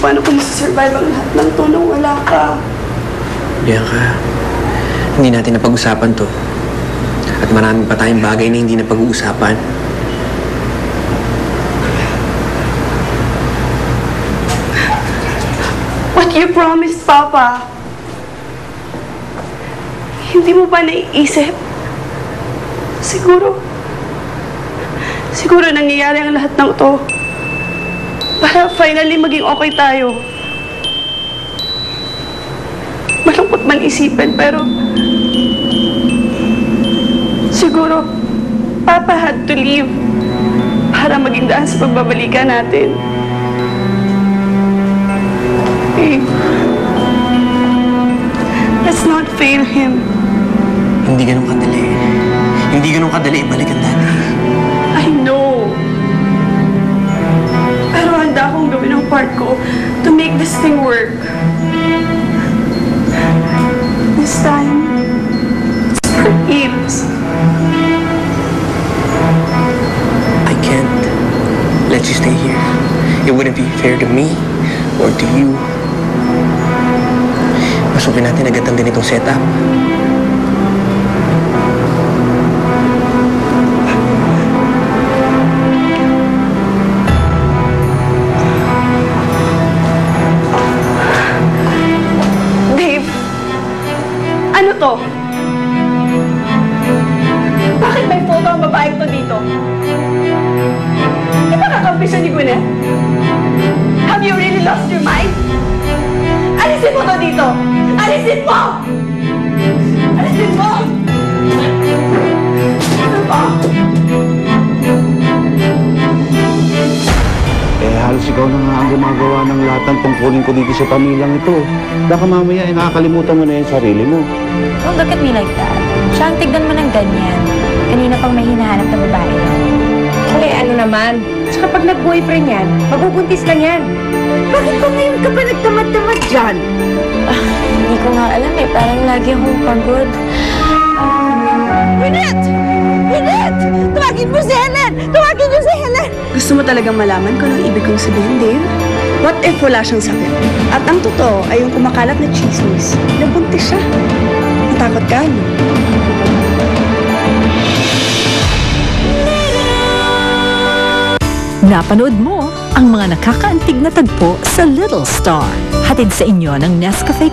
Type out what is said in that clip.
paano ko nasa-survive ang lahat ng to nung wala ka. Bianca, hindi natin napag-usapan to. At marami pa tayong bagay na hindi napag-uusapan. What you promised, Papa? Hindi mo ba naiisip? Siguro nangyayari ang lahat ng to para finally maging okay tayo. Malungkot man isipin, pero siguro Papa had to leave para maging daan sa pagbabalikan natin. Babe, let's not fail him. Hindi ganun kadali. Hindi ganun kadali ibalik ang dati. I know. Pero handa akong gawin ang part ko to make this thing work. This time, it's for Ames. I can't let you stay here. It wouldn't be fair to me or to you. Pasukin natin agad ang ganitong setup. Dave, ano to? Bakit may photo ang babaeng to dito? Di ba kakampi siya ni Gwyneth? Have you really lost your mind? Alisin mo to dito! Alisin mo! Alisin mo! Ano ba? Halos ikaw na nga ang gumagawa ng lahat ng tungkulin ko dito sa pamilyang ito. Baka mamaya nakakalimutan mo na yung sarili mo. Don't look at me like that. Siya ang tignan mo ng ganyan. Kanina pang may hinahanap na babae. Eh, ano naman? Tsaka pag nag-boyfriend yan, mabubuntis lang yan. Bakit ba ngayon ka pa nagtamad-tamad dyan? Hindi ko nga alam eh. Parang lagi akong pagod. Gwyneth! Gwyneth! Tawagin mo si Helen! Tawagin niyo si Helen! Gusto mo talagang malaman kung anong ibig kong sabihin, Dave? What if wala siyang sakit? At ang totoo ay yung kumakalat na chismis. Nabuntis siya. Natakot ka, no? Napanood mo ang mga nakakaantig na tagpo sa Little Star. Hatid sa inyo ng Nescafe